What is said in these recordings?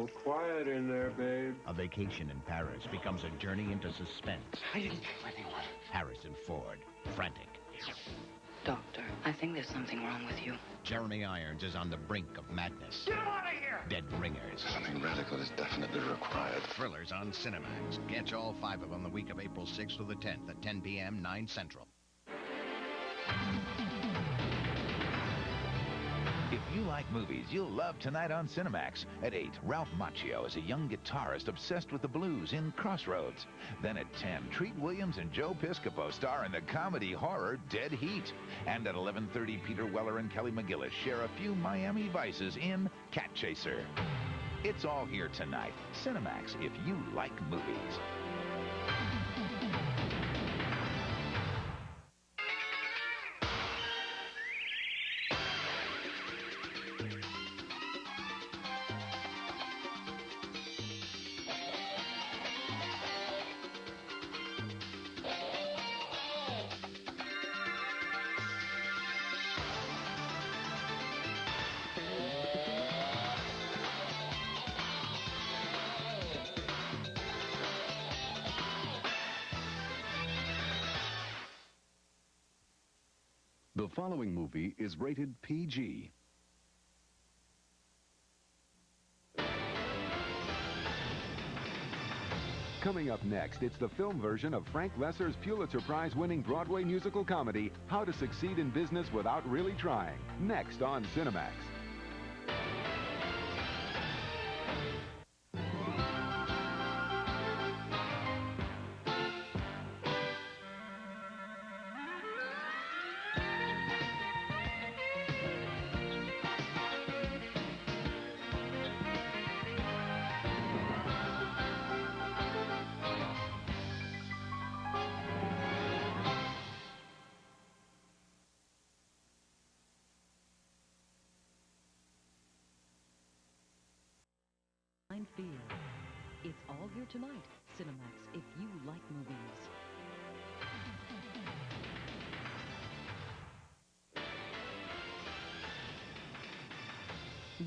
awful quiet in there, babe. A vacation in Paris becomes a journey into suspense. I didn't kill anyone. Harrison Ford, frantic. Doctor, I think there's something wrong with you. Jeremy Irons is on the brink of madness. Get him out of here! Dead ringers. Something radical is definitely required. Thrillers on Cinemax. Catch all 5 of them the week of April 6th through the 10th at 10 p.m., 9 Central. If you like movies, you'll love Tonight on Cinemax. At 8, Ralph Macchio is a young guitarist obsessed with the blues in Crossroads. Then at 10, Treat Williams and Joe Piscopo star in the comedy horror Dead Heat. And at 11:30, Peter Weller and Kelly McGillis share a few Miami Vices in Cat Chaser. It's all here tonight. Cinemax, if you like movies. The following movie is rated PG. Coming up next, it's the film version of Frank Lesser's Pulitzer Prize-winning Broadway musical comedy, How to Succeed in Business Without Really Trying. Next on Cinemax. Fear. It's all here tonight. Cinemax, if you like movies.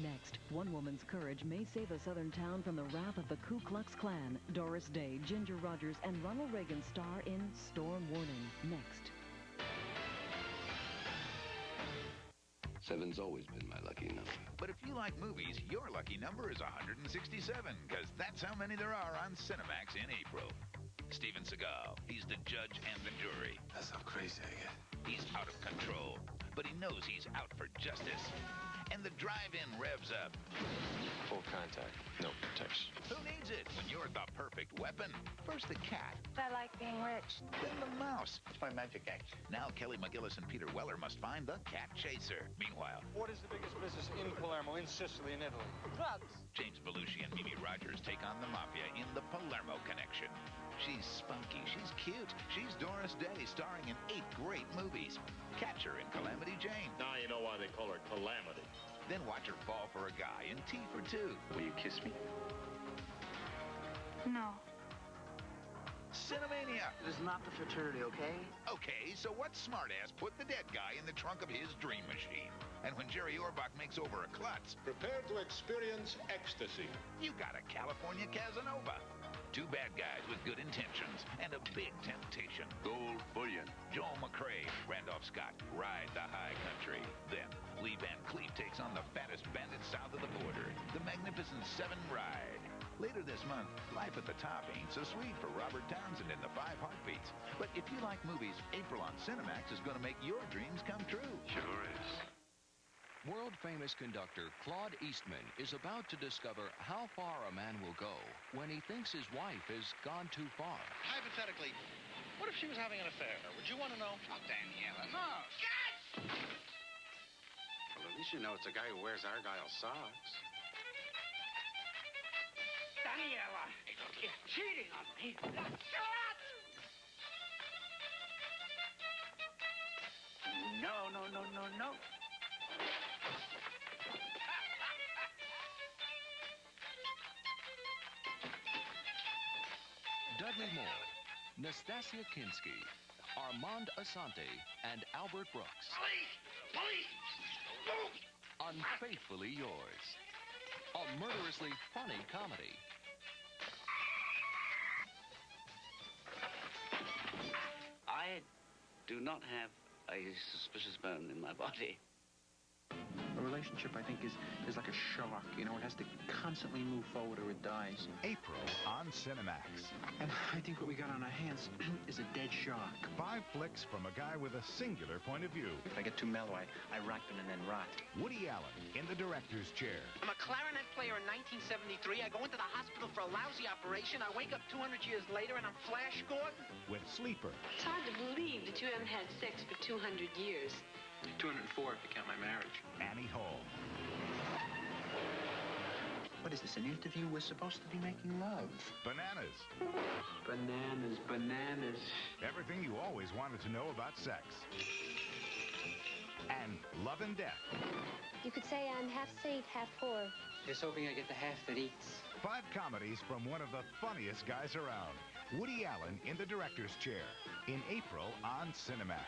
Next, one woman's courage may save a southern town from the wrath of the Ku Klux Klan. Doris Day, Ginger Rogers, and Ronald Reagan star in Storm Warning. Next. 7's always been my lucky number. But if you like movies, your lucky number is 167, because that's how many there are on Cinemax in April. Steven Seagal, he's the judge and the jury. That's how crazy I get. He's out of control, but he knows he's out for justice. And the drive-in revs up. Full contact, no protection. Who needs it when you're the perfect weapon? First the cat, I like being rich. then the mouse. It's my magic act. Now Kelly McGillis and Peter Weller must find the cat chaser. Meanwhile, What is the biggest business in Palermo, in Sicily, in Italy? Drugs. James Belushi and Mimi Rogers take on the mafia in The Palermo Connection. She's spunky, she's cute, she's Doris Day, starring in 8 great movies. Catch her in Calamity Jane. Now you know why they call her Calamity. Then watch her fall for a guy in T for Two. Will you kiss me? No. Cinemania. It is not the fraternity, okay? Okay, so what smartass put the dead guy in the trunk of his dream machine? And when Jerry Orbach makes over a klutz, Prepare to experience ecstasy. you got a California Casanova. 2 bad guys with good intentions and a big temptation. Gold bullion. Joel McRae, Randolph Scott, ride the high country. Then, Lee Van Cleef takes on the fattest bandit south of the border, the Magnificent 7 ride. Later this month, life at the top ain't so sweet for Robert Townsend in the 5 Heartbeats. But if you like movies, April on Cinemax is going to make your dreams come true. Sure is. World-famous conductor Claude Eastman is about to discover how far a man will go when he thinks his wife has gone too far. Hypothetically, what if she was having an affair? Would you want to know? Oh, Daniela, no. Well, at least you know it's a guy who wears Argyle socks. Daniela, you're cheating on me. No, no, no, no, no. Dudley Moore, Nastasia Kinski, Armand Asante, and Albert Brooks. Police! Police! Move! Unfaithfully Yours. a murderously funny comedy. I do not have a suspicious bone in my body. A relationship, I think, is like a shark. You know, it has to constantly move forward or it dies. April on Cinemax. And I think what we got on our hands is a dead shark. 5 flicks from a guy with a singular point of view. If I get too mellow, I ripen and then rot. Woody Allen in the director's chair. I'm a clarinet player in 1973. I go into the hospital for a lousy operation. I wake up 200 years later and I'm Flash Gordon. With Sleeper. It's hard to believe that you haven't had sex for 200 years. 204 if you count my marriage. Annie Hall. What is this, an interview? We're supposed to be making love. Bananas. Bananas, bananas. Everything you always wanted to know about sex. And Love and Death. You could say I'm half saint, half whore. Just hoping I get the half that eats. 5 comedies from one of the funniest guys around. Woody Allen in the director's chair. In April on Cinemax.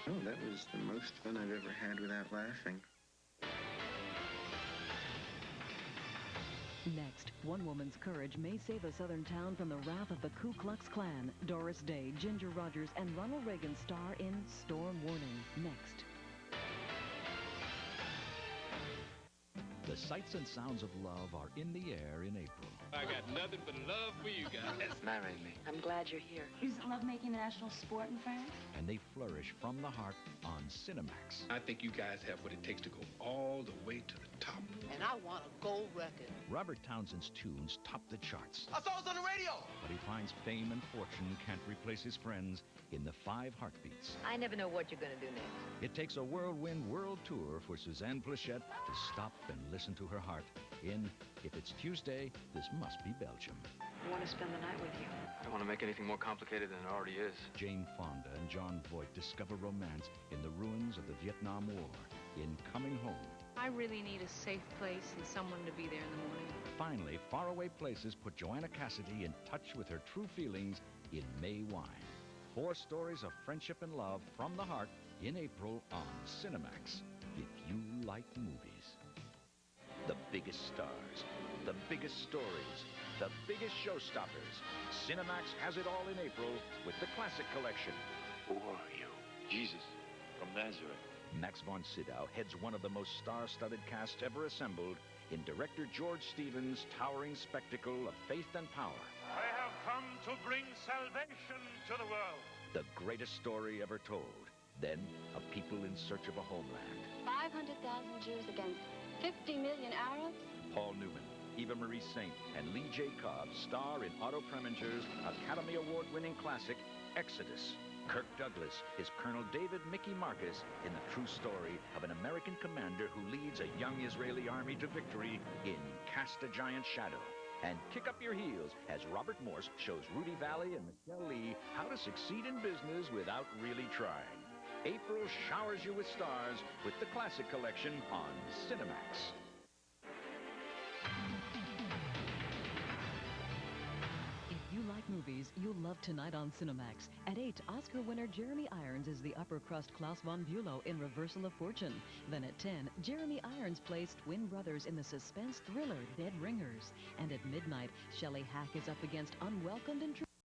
Oh, that was the most fun I've ever had without laughing. Next, one woman's courage may save a southern town from the wrath of the Ku Klux Klan. Doris Day, Ginger Rogers, and Ronald Reagan star in Storm Warning. Next. The sights and sounds of love are in the air in April. I got nothing but love for you guys. Marry me. I'm glad you're here. Isn't lovemaking a national sport in France? And they flourish from the heart on Cinemax. I think you guys have what it takes to go all the way to the top. And I want a gold record. Robert Townsend's tunes top the charts. I saw us on the radio! But he finds fame and fortune can't replace his friends in the 5 heartbeats. I never know what you're going to do next. It takes a whirlwind world tour for Suzanne Plachette to stop and listen to her heart in If It's Tuesday, This Must Be Belgium. I want to spend the night with you. I don't want to make anything more complicated than it already is. Jane Fonda and John Voight discover romance in the ruins of the Vietnam War in Coming Home. I really need a safe place and someone to be there in the morning. Finally, Faraway Places put Joanna Cassidy in touch with her true feelings in May Wine. 4 stories of friendship and love from the heart in April on Cinemax. If you like movies. The biggest stars, the biggest stories, the biggest showstoppers. Cinemax has it all in April with the Classic Collection. Who are you? Jesus from Nazareth. Max von Sydow heads one of the most star-studded casts ever assembled in director George Stevens' towering spectacle of faith and power. I have come to bring salvation to the world. The greatest story ever told. Then, a people in search of a homeland. 500,000 Jews against 50 million Arabs? Paul Newman, Eva Marie Saint, and Lee J. Cobb star in Otto Preminger's Academy Award-winning classic, Exodus. Kirk Douglas is Colonel David Mickey Marcus in the true story of an American commander who leads a young Israeli army to victory in Cast a Giant Shadow. And kick up your heels as Robert Morse shows Rudy Valley and Michelle Lee how to succeed in business without really trying. April showers you with stars with the Classic Collection on Cinemax. If you like movies, you'll love Tonight on Cinemax. At 8, Oscar winner Jeremy Irons is the upper-crust Klaus von Bülow in Reversal of Fortune. Then at 10, Jeremy Irons plays twin brothers in the suspense thriller Dead Ringers. And at midnight, Shelley Hack is up against Unwelcomed Intrusion.